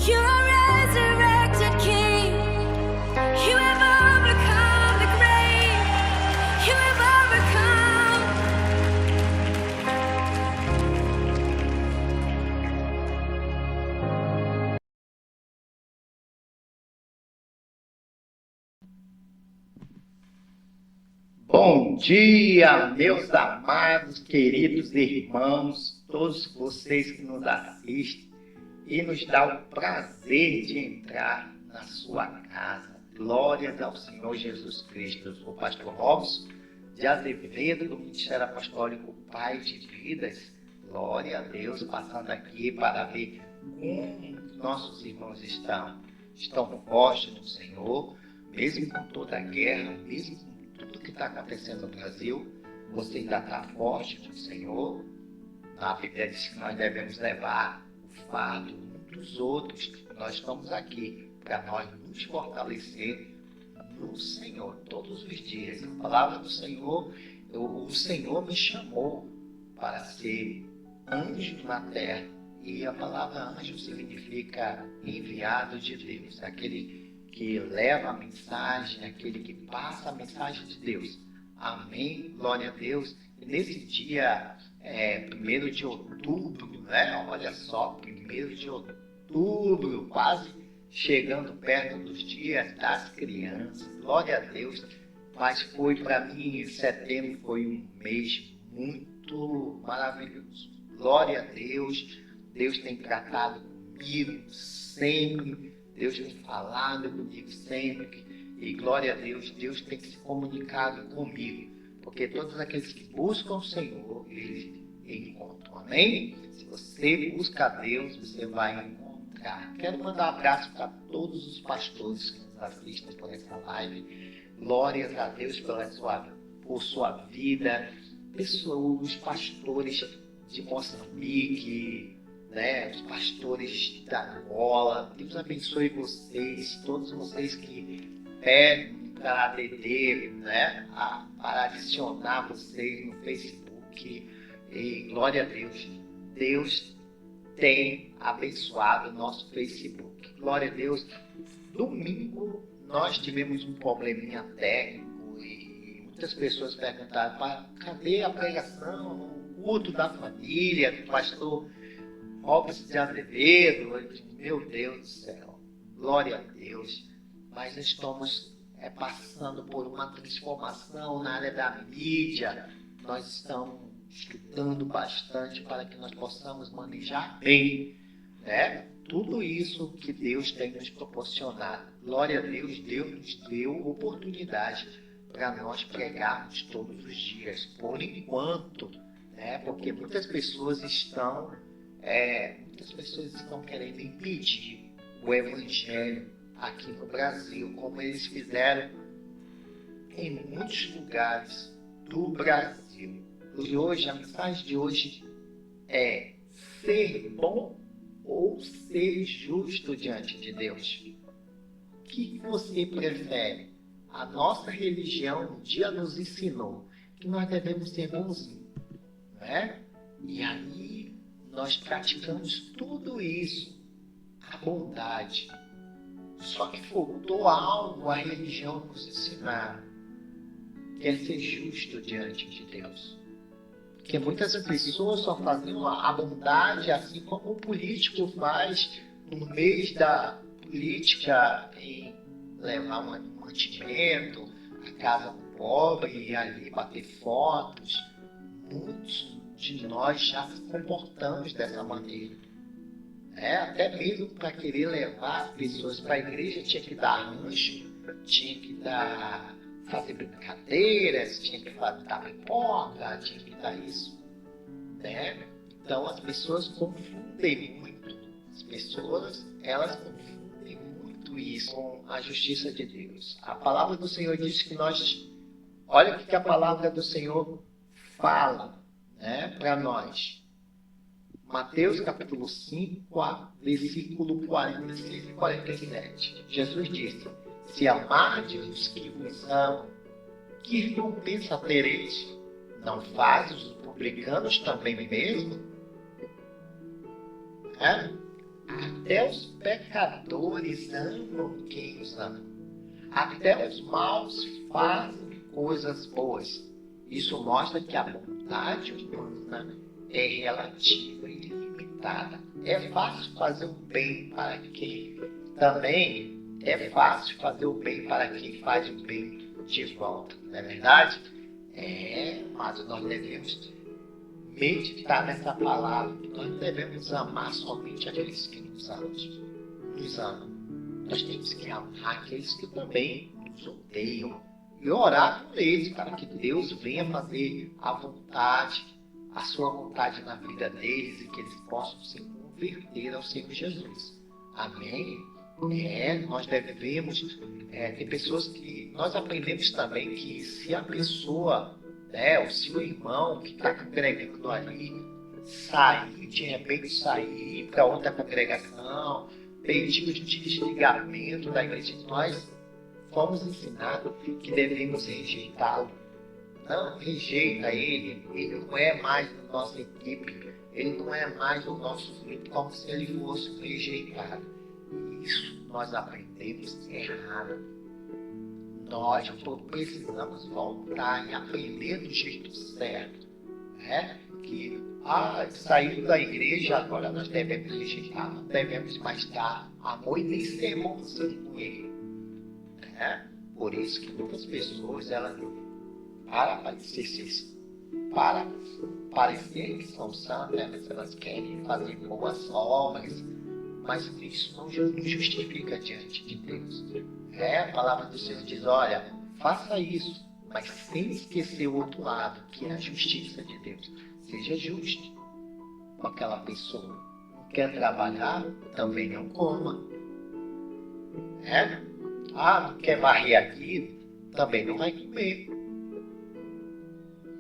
You are resurrected King. You have overcome the grave. You have overcome. Bom dia, meus amados, queridos irmãos, todos vocês que nos assistem e nos dá o prazer de entrar na sua casa. Glórias ao Senhor Jesus Cristo. Eu sou o pastor Robson de Azevedo, do Ministério Apostólico Pai de Vidas. Glória a Deus, passando aqui para ver como nossos irmãos estão fortes no Senhor, mesmo com toda a guerra, mesmo com tudo que está acontecendo no Brasil. Você ainda está forte no Senhor. A Bíblia diz que nós devemos levar o fardo uns dos outros. Nós estamos aqui para nós nos fortalecer no Senhor todos os dias. A palavra do Senhor, o Senhor me chamou para ser anjo na terra. E a palavra anjo significa enviado de Deus, aquele que leva a mensagem, aquele que passa a mensagem de Deus. Amém? Glória a Deus. E nesse dia, 1º de outubro, né? Olha só, 1º de outubro, quase chegando perto dos dias das crianças. Glória a Deus. Mas foi para mim, setembro foi um mês muito maravilhoso. Glória a Deus. Deus tem tratado comigo sempre. Deus tem falado comigo sempre. E glória a Deus, Deus tem se comunicado comigo. Porque todos aqueles que buscam o Senhor, eles encontram. Amém? Se você busca a Deus, você vai encontrar. Quero mandar um abraço para todos os pastores que nos assistem por essa live. Glórias a Deus por sua vida. Os pastores de Moçambique, né, os pastores da Angola. Deus abençoe vocês, todos vocês que pedem para ADD, né, para adicionar vocês no Facebook. E glória a Deus, Deus tem abençoado o nosso Facebook. Glória a Deus. Domingo nós tivemos um probleminha técnico e muitas pessoas perguntaram: cadê a pregação, o culto da família, do pastor Robson de Azevedo? Eu disse, meu Deus do céu, glória a Deus. Mas estamos passando por uma transformação na área da mídia. Nós estamos estudando bastante para que nós possamos manejar bem, né, tudo isso que Deus tem nos proporcionado. Glória a Deus, Deus nos deu oportunidade para nós pregarmos todos os dias, por enquanto, né, porque muitas pessoas estão querendo impedir o Evangelho aqui no Brasil, como eles fizeram em muitos lugares do Brasil. E hoje, a mensagem de hoje é ser bom ou ser justo diante de Deus. O que você prefere? A nossa religião um dia nos ensinou que nós devemos ser bonzinhos, né? E aí nós praticamos tudo isso, a bondade. Só que faltou algo a religião nos ensinar, que é ser justo diante de Deus. Porque muitas pessoas só faziam a bondade assim como o político faz no mês da política, em levar um mantimento à casa do pobre e ali bater fotos. Muitos de nós já se comportamos dessa maneira. Até mesmo para querer levar as pessoas para a igreja tinha que dar rancho, tinha que fazer brincadeiras, tinha que dar pipoca, tinha que dar isso, né? Então as pessoas confundem muito. As pessoas, elas confundem muito isso com a justiça de Deus. A palavra do Senhor diz que olha o que a palavra do Senhor fala, né, para nós. Mateus capítulo 5, versículo 46 e 47. Jesus disse: se amardes os que vos amam, que recompensa tereis? Não fazem os publicanos também mesmo? Até os pecadores amam quem os ama. Até os maus fazem coisas boas. Isso mostra que a bondade humana é relativa e limitada. É fácil fazer o bem para quem também é fácil fazer o bem para quem faz o bem de volta. Não é verdade? Mas nós devemos meditar nessa palavra. Nós devemos amar somente aqueles que nos amam. Nós temos que amar aqueles que também nos odeiam e orar por eles para que Deus venha fazer a sua vontade na vida deles e que eles possam se converter ao Senhor Jesus. Amém? Nós devemos ter pessoas que nós aprendemos também que se a pessoa, o seu irmão que está congregando ali, de repente sair para outra congregação, pedir de desligamento da igreja, nós fomos ensinados que devemos rejeitá-lo. Não rejeita ele não é mais da nossa equipe, ele não é mais do nosso grupo, como se ele fosse um rejeitado. Isso nós aprendemos errado. Nós precisamos voltar e aprender do jeito certo. Que saindo da igreja, agora nós devemos rejeitar, não devemos mais dar amor e nem ser bonzinho com ele. Por isso que muitas pessoas, elas para parecer que são santas, elas querem fazer boas obras, mas isso não nos justifica diante de Deus. A palavra do Senhor diz, olha, faça isso, mas sem esquecer o outro lado, que é a justiça de Deus. Seja justo com aquela pessoa. Não quer trabalhar, também não coma. Não quer varrer aqui, também não vai comer.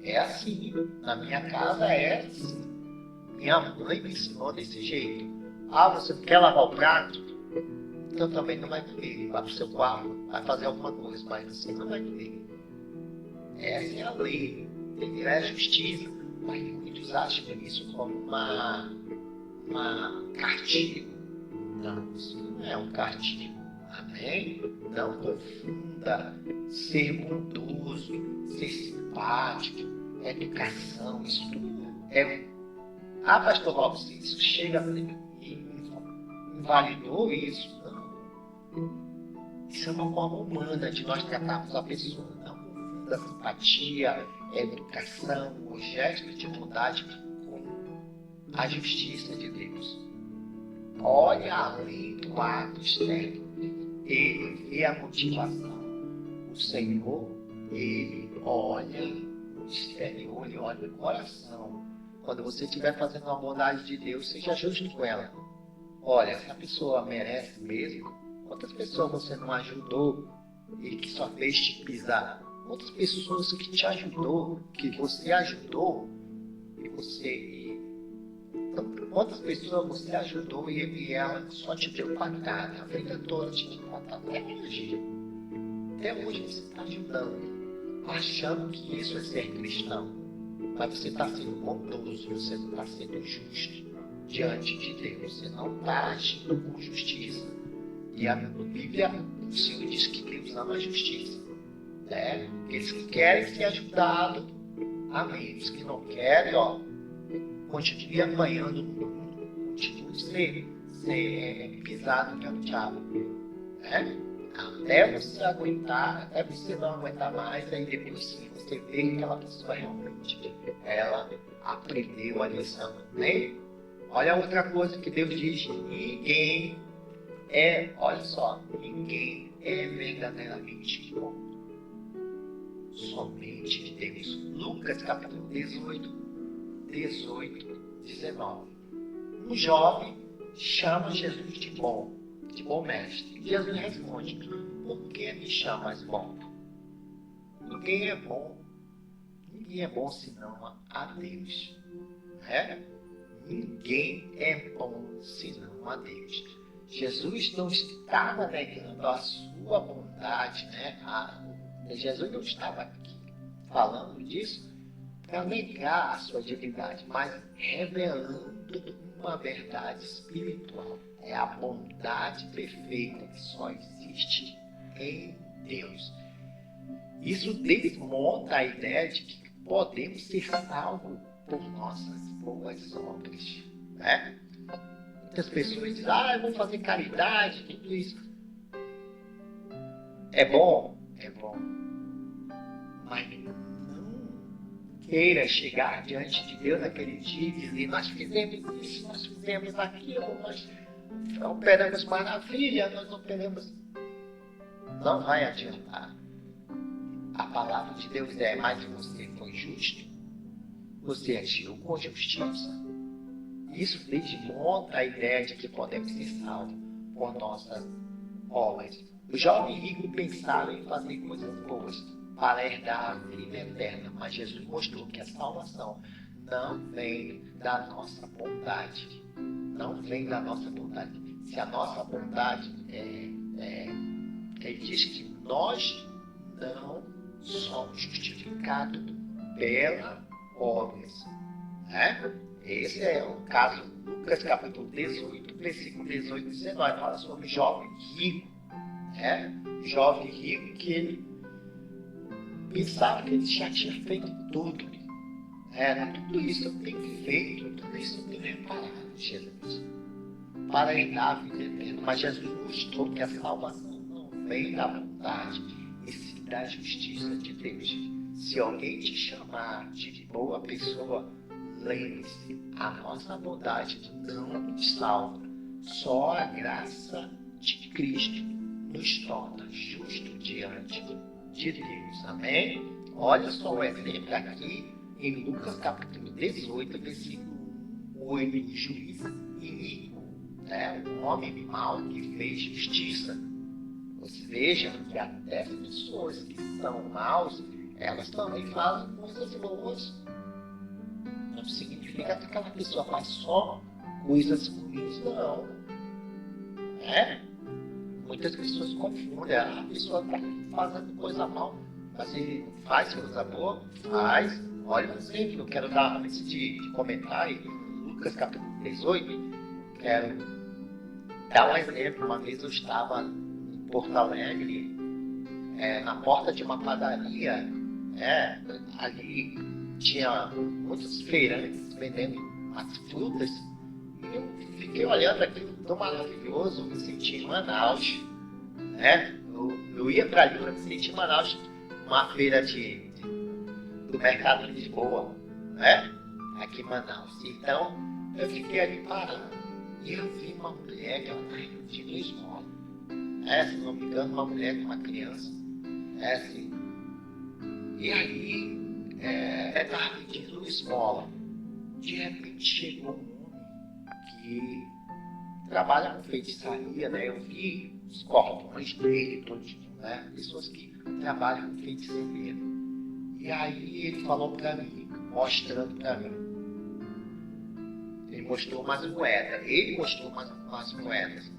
É assim. Na minha casa é assim. Minha mãe me ensinou desse jeito. Você não quer lavar o prato? Então também não vai comer. Vai para o seu quarto, vai fazer alguma coisa, mas assim não vai comer. Essa é a lei. É a justiça. Mas muitos acham isso como uma castigo. Não, isso não é um castigo. Amém? Não confunda ser bondoso, ser simpático, educação, isso tudo pastor Robson, isso chega e invalidou isso. Não. Isso é uma forma humana de nós tratarmos a pessoa. Não confunda simpatia, educação, o gesto de bondade com a justiça de Deus. Olha além do ato externo. Ele vê a motivação. O Senhor, ele olha o exterior, ele olha o coração. Quando você estiver fazendo a bondade de Deus, seja justo com ela. Olha, essa pessoa merece mesmo? Quantas pessoas você não ajudou e que só fez te pisar? Quantas pessoas que te ajudou, que você ajudou quantas pessoas você ajudou e ela só te deu patada, a vida toda te deu patada. Até hoje você está ajudando, achando que isso é ser cristão. Mas você está sendo bondoso, você não está sendo justo diante de Deus. Você não está agindo com justiça. E a Bíblia, o Senhor diz que Deus ama a justiça. Aqueles que querem ser ajudados, amém. Os que não querem, continue apanhando no mundo, continue ser pisado pelo diabo. Até você aguentar, até você não aguentar mais, aí depois sim você vê que aquela pessoa realmente ela aprendeu a lição. Né? Olha outra coisa que Deus diz, ninguém é verdadeiramente bom. Somente Deus. Lucas capítulo 18, 19. Um jovem chama Jesus de bom mestre. E Jesus responde, por que me chamas bom? Ninguém é bom senão a Deus. Ninguém é bom senão a Deus. Jesus não estava negando a sua bondade, Jesus não estava aqui falando disso para negar a sua divindade, mas revelando uma verdade espiritual. É a bondade perfeita que só existe em Deus. Isso desmonta a ideia de que podemos ser salvos por nossas boas obras, né? Muitas pessoas dizem, eu vou fazer caridade, tudo isso. É bom, mas não queira chegar diante de Deus naquele dia e dizer, nós fizemos isso, nós fizemos aquilo, nós operamos maravilha, nós operamos... Não vai adiantar. A palavra de Deus é, mas você foi justo, você agiu com justiça. Isso desmonta a ideia de que podemos ser salvos por nossas obras. O jovem rico pensava em fazer coisas boas para herdar a vida eterna, mas Jesus mostrou que a salvação não vem da nossa bondade. Não vem da nossa bondade. Se a nossa bondade ele diz que nós não somos justificados pelas obras, né? Esse é o caso de Lucas capítulo 18, versículo 18 e 19, fala sobre o jovem rico, né? Jovem rico que ele pensava que ele já tinha feito tudo, tudo isso eu tenho feito, tudo isso eu tenho reparado, Jesus, para herdar a vida eterna. Mas Jesus mostrou que a salvação não vem da vontade, e sim da justiça de Deus. Se alguém te chamar de boa pessoa, lembre-se, a nossa bondade não nos salva. Só a graça de Cristo nos torna justos diante de Deus. Amém? Olha só o exemplo aqui em Lucas capítulo 18, versículo 8. O juiz iníquo, um homem mau que fez justiça. Você veja que até pessoas que são maus, elas também fazem coisas boas. Não significa que aquela pessoa faz só coisas ruins, não. Muitas pessoas confundem. A pessoa está fazendo coisa mal, mas ele faz coisa boa? Faz. Olha um exemplo, eu quero dar antes de comentar em Lucas capítulo 18, quero dar um exemplo. Uma vez eu estava em Porto Alegre, na porta de uma padaria, ali tinha muitos feirantes vendendo as frutas, e eu fiquei olhando aquilo tão maravilhoso, me senti em Manaus, eu ia para ali para me sentir em Manaus, uma feira do mercado de Lisboa, aqui em Manaus. Então eu fiquei ali parado e eu vi uma mulher que ela estava pedindo esmola, se não me engano, uma mulher com uma criança, assim. E aí estava pedindo esmola. De repente chegou um homem que trabalha com feitiçaria, Eu vi os cordões dele todinho, Pessoas que trabalham com feitiçaria. E aí ele falou para mim, mostrando para mim. Ele mostrou umas moedas. Umas moedas.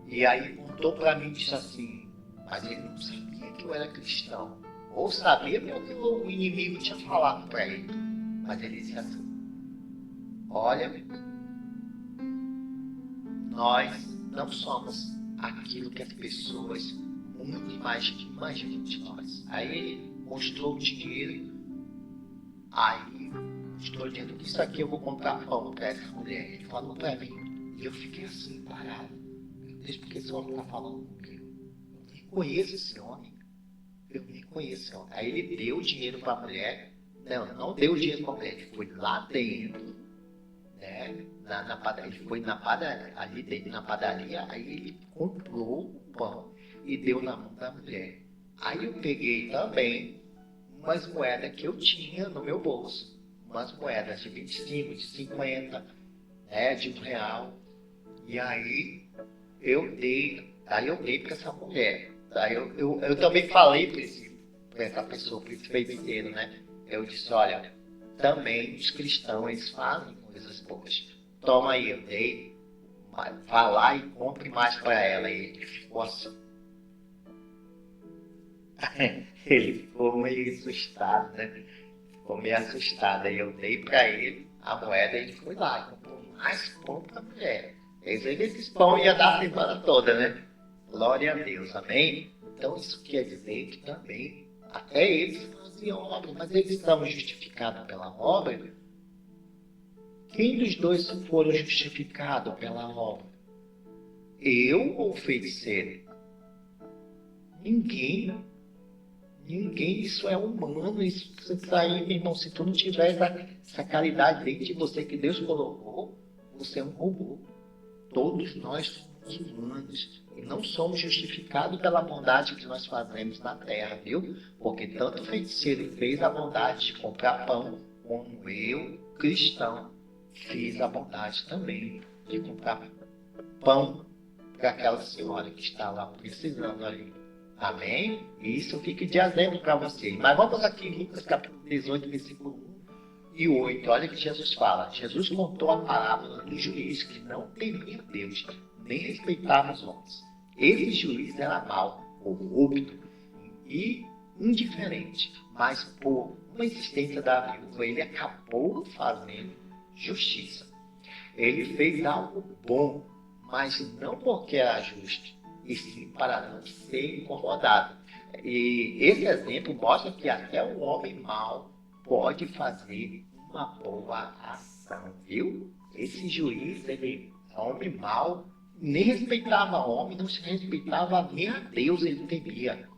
E aí contou para mim e disse assim, mas ele não sabia que eu era cristão. Ou sabia porque o inimigo tinha falado para ele. Mas ele disse assim, olha, nós não somos aquilo que as pessoas muito mais que imaginam de nós. Aí ele mostrou o dinheiro, mostrou dizendo que isso aqui eu vou comprar pão para essa mulher. Ele falou para mim, e eu fiquei assim, parado. Meu Deus, por que esse homem está falando comigo? Eu nem conheço esse homem. Aí ele deu o dinheiro para a mulher. Não deu o dinheiro para a mulher. Ele foi lá dentro, na padaria. Ele foi na padaria, ali dentro na padaria. Aí ele comprou o pão e deu na mão da mulher. Aí eu peguei também umas moedas que eu tinha no meu bolso. Umas moedas de 25, de 50, de R$1. E aí eu dei para essa mulher. Aí eu também falei para essa pessoa, para esse feiticeiro, Eu disse, olha, também os cristãos, eles fazem coisas boas. Toma aí, eu dei, vá lá e compre mais para ela. E ele ficou assim. Ele ficou meio assustado, ficou meio assustado. Aí eu dei para ele a moeda e ele foi lá e comprou mais pão para a mulher. Esses pão ia dar a semana toda, né? Glória a Deus, amém? Então isso quer dizer que também até eles faziam obra, mas eles estavam justificados pela obra. Quem dos dois foram justificados pela obra? Eu ou o feiticeiro? Ninguém. Ninguém, isso é humano. Isso está aí, meu irmão. Se tu não tiver essa caridade dentro de você que Deus colocou, você é um robô. Todos nós somos humanos e não somos justificados pela bondade que nós fazemos na terra, viu? Porque tanto o feiticeiro fez a bondade de comprar pão, como eu, cristão, fiz a bondade também de comprar pão para aquela senhora que está lá precisando ali. Amém? E isso fica de exemplo para vocês. Mas vamos aqui em Lucas capítulo 18, versículo 1 e 8. Olha o que Jesus fala. Jesus contou a parábola do juiz que não temia Deus, nem respeitava os homens. Esse juiz era mau, corrupto e indiferente. Mas por uma insistência da viúva, ele acabou fazendo justiça. Ele fez algo bom, mas não porque era justo, e sim para não ser incomodado. E esse exemplo mostra que até o homem mau pode fazer uma boa ação, viu? Esse juiz, ele é homem mau, nem respeitava homem, não se respeitava nem a Deus, ele temia.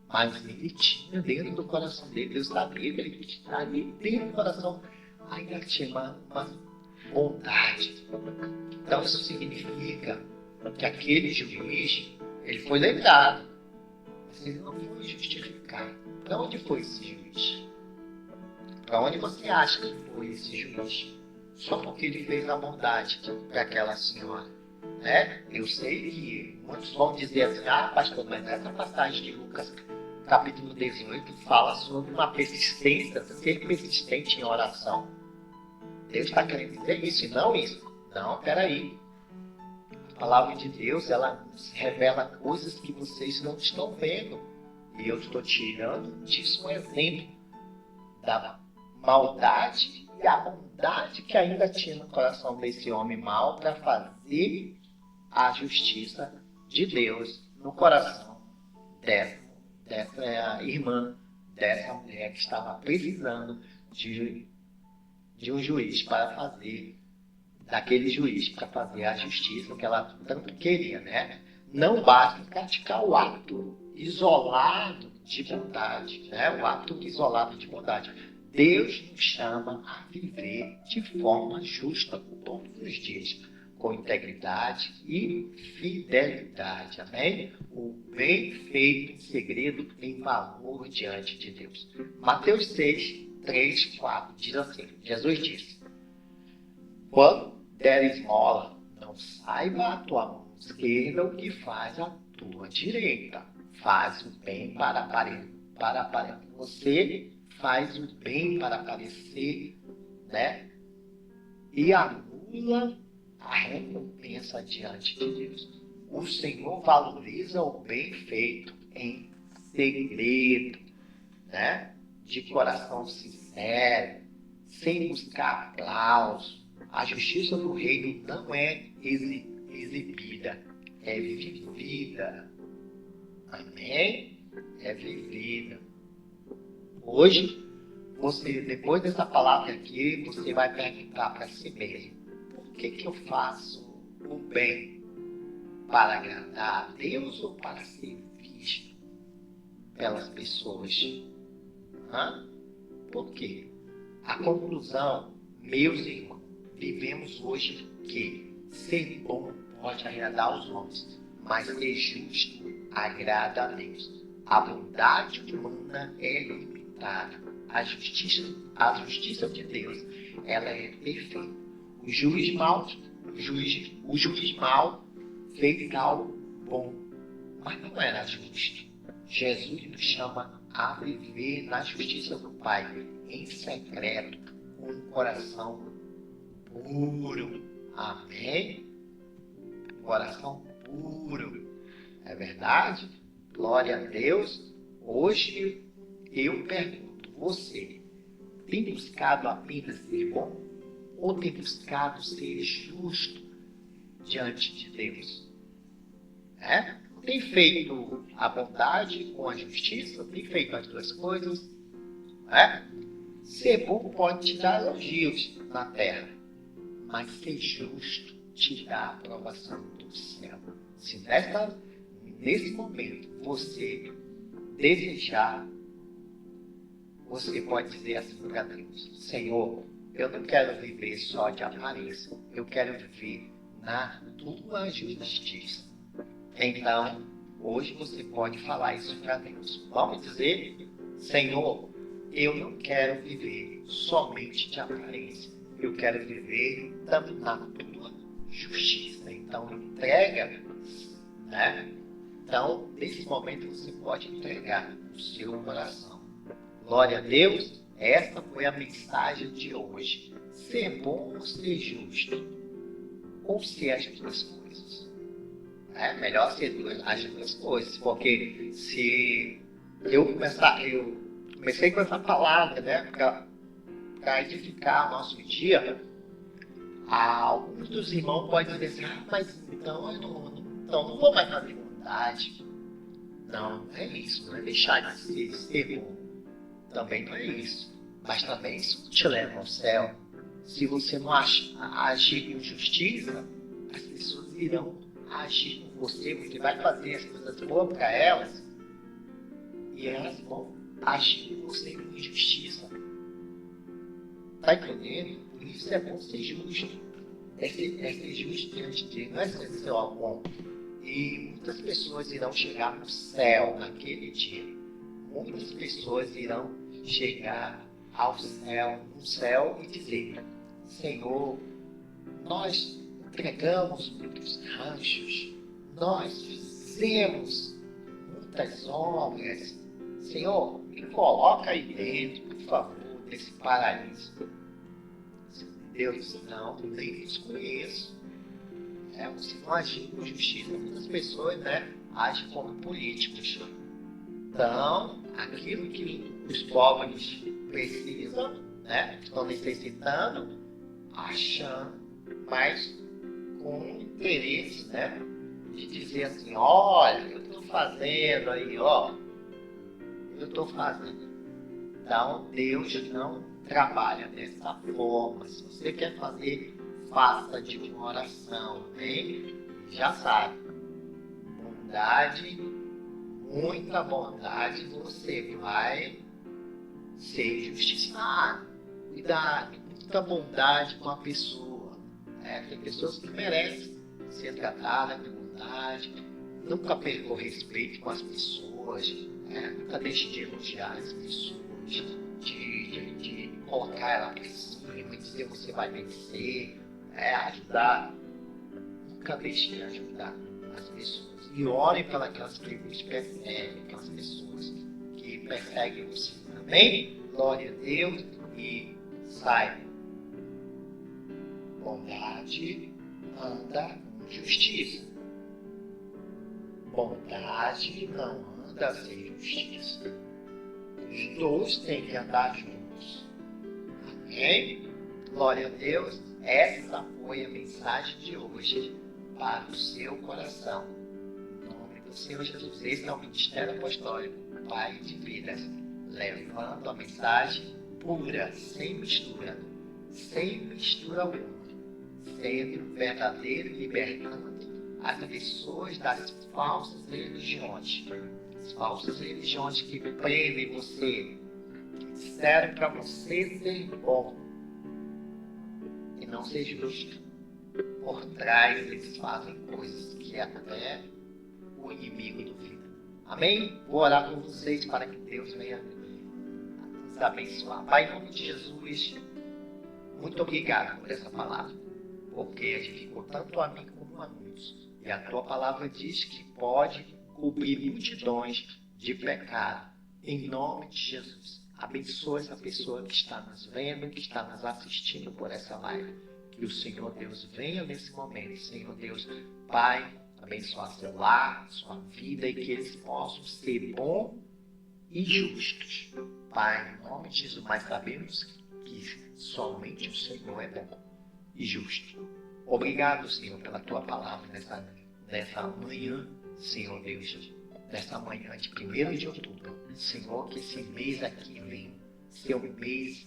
Mas ele tinha dentro do coração dele, Deus sabia que ele tinha ali dentro do coração, ainda tinha uma bondade. Então isso significa que aquele juiz, ele foi lembrado, mas ele não foi justificado. Para onde foi esse juiz? Para onde você acha que foi esse juiz? Só porque ele fez a bondade para aquela senhora, né? Eu sei que muitos vão dizer assim, pastor, mas essa passagem de Lucas capítulo 18 fala sobre uma persistência, ser persistente em oração. Deus está querendo dizer isso e não isso. Não, peraí. A palavra de Deus, ela nos revela coisas que vocês não estão vendo. E eu estou tirando disso um exemplo da maldade e a bondade que ainda tinha no coração desse homem mau para fazer a justiça de Deus no coração dessa irmã, dessa mulher que estava precisando de um juiz para fazer, daquele juiz para fazer a justiça que ela tanto queria, né? Não basta praticar o ato isolado de bondade, né? O ato isolado de bondade. Deus nos chama a viver de forma justa todos os dias, com integridade e fidelidade, amém? O bem feito em segredo tem valor diante de Deus. Mateus 6, 3, 4 diz assim, Jesus disse, quando der esmola, não saiba a tua mão esquerda o que faz a tua direita. Faz o bem para aparecer. Você faz o bem para aparecer, né? E anula a recompensa diante de Deus. O Senhor valoriza o bem feito em segredo, né? De coração sincero, sem buscar aplauso. A justiça do reino não é exibida, é vivida. Amém? É vivida. Hoje, você, depois dessa palavra aqui, você vai perguntar para si mesmo, por que eu faço o bem? Para agradar a Deus ou para ser visto pelas pessoas? Por quê? A conclusão, meus irmãos, vivemos hoje que ser bom pode agradar os homens, mas ser justo agrada a Deus. A bondade humana é limitada. A justiça de Deus, ela é perfeita. O juiz mau fez algo bom, mas não era justo. Jesus nos chama a viver na justiça do Pai, em secreto, com um coração puro. Amém? Coração puro. É verdade? Glória a Deus. Hoje eu pergunto, você tem buscado apenas ser bom ou tem buscado ser justo diante de Deus? Tem feito a bondade com a justiça? Tem feito as duas coisas? Ser bom pode te dar elogios na terra, mas ser justo te dá a aprovação do céu. Se nesse momento você desejar, você pode dizer assim para Deus: Senhor, eu não quero viver só de aparência, eu quero viver na tua justiça. Então, hoje você pode falar isso para Deus. Vamos dizer: Senhor, eu não quero viver somente de aparência, eu quero viver também na tua justiça. Então, entrega, Então, nesse momento você pode entregar o seu coração. Glória a Deus, essa foi a mensagem de hoje. Ser bom ou ser justo? Ou ser as duas coisas? É melhor ser as duas coisas, porque se eu comecei com essa palavra, para edificar o nosso dia, alguns dos irmãos podem dizer assim: mas então eu não vou mais fazer bondade. Não é isso, não é deixar de ser bom. Também não é isso. Mas também isso te leva ao céu. Se você não agir com justiça, as pessoas irão agir com você vai fazer as coisas boas para elas e elas vão agir com você com injustiça. Está entendendo? Por isso é bom ser justo. É ser justo diante de Deus, não é ser seu bom. E muitas pessoas irão chegar no céu naquele dia. Muitas pessoas irão chegar ao céu, no céu, e dizer: Senhor, nós entregamos muitos ranchos, nós fizemos muitas obras. Senhor, me coloca aí dentro, por favor, desse paraíso. Deus, não, nem os conheço. Você não agir com justiça. Muitas pessoas, agem como políticos. Então, aquilo que os pobres precisam, estão necessitando, achando, mas com interesse, de dizer assim: olha, eu estou fazendo aí, eu estou fazendo. Então, Deus não trabalha dessa forma. Se você quer fazer, faça de uma oração, hein? Já sabe, bondade, muita bondade, você vai ser justiçado. Cuidado, muita bondade com a pessoa. Tem pessoas que merecem ser tratadas com bondade. Nunca perca o respeito com as pessoas. Nunca deixe de elogiar as pessoas, de colocar ela para cima e dizer: você vai vencer. Ajudar. Nunca deixe de ajudar as pessoas. E ore para aquelas que vos perseguem, aquelas pessoas que perseguem você. Amém? Glória a Deus. E saiba: bondade anda com justiça. Bondade não anda sem justiça. Os dois têm que andar juntos. Amém? Glória a Deus. Essa foi a mensagem de hoje para o seu coração. Em nome do Senhor Jesus. Esse é o Ministério Apostólico Pai de Vidas, levando a mensagem pura, sem mistura alguma, sendo verdadeiro e libertando as pessoas das falsas religiões. As falsas religiões que prendem você, que disseram para você ser bom e não ser justo. Por trás eles fazem coisas que até o inimigo duvida. Amém? Vou orar por vocês para que Deus venha nos abençoar. Pai, em nome de Jesus, muito obrigado por essa palavra, porque edificou tanto a mim como a muitos. E a tua palavra diz que pode cobrir multidões de pecado. Em nome de Jesus, abençoa essa pessoa que está nos vendo, que está nos assistindo por essa live. Que o Senhor Deus venha nesse momento. Senhor Deus, Pai, abençoar seu lar, sua vida, e que eles possam ser bons e justos Pai, em nome de Jesus, mas sabemos que somente o Senhor é bom e justo. Obrigado, Senhor, pela tua palavra nessa manhã, Senhor Deus, nessa manhã de 1º de outubro. Senhor, que esse mês aqui venha ser um mês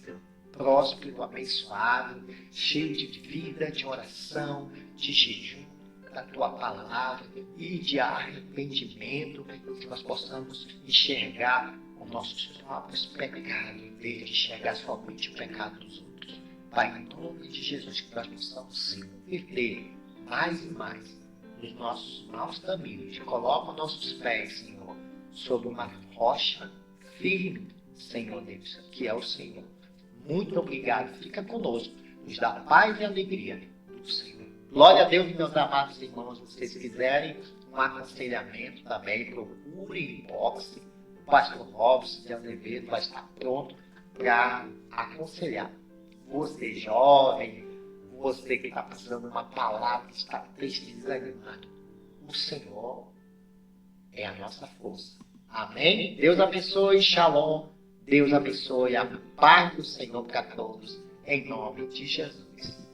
próspero, abençoado, cheio de vida, de oração, de jejum da tua palavra e de arrependimento, que nós possamos enxergar os nossos próprios pecados, em vez de enxergar somente o pecado dos outros. Pai, em nome de Jesus, que nós possamos se converter mais e mais nos nossos maus caminhos. Coloca os nossos pés, Senhor, sobre uma rocha firme, Senhor Deus, que é o Senhor. Muito obrigado. Fica conosco. Nos dá paz e alegria do Senhor. Glória a Deus, meus amados irmãos. Se vocês quiserem um aconselhamento também, procure inbox. O pastor Robson de Azevedo vai estar pronto para aconselhar. Você jovem, você que está precisando de uma palavra, que está triste e desanimado. O Senhor é a nossa força. Amém? Deus abençoe. Shalom. Deus abençoe. A paz do Senhor para todos. Em nome de Jesus.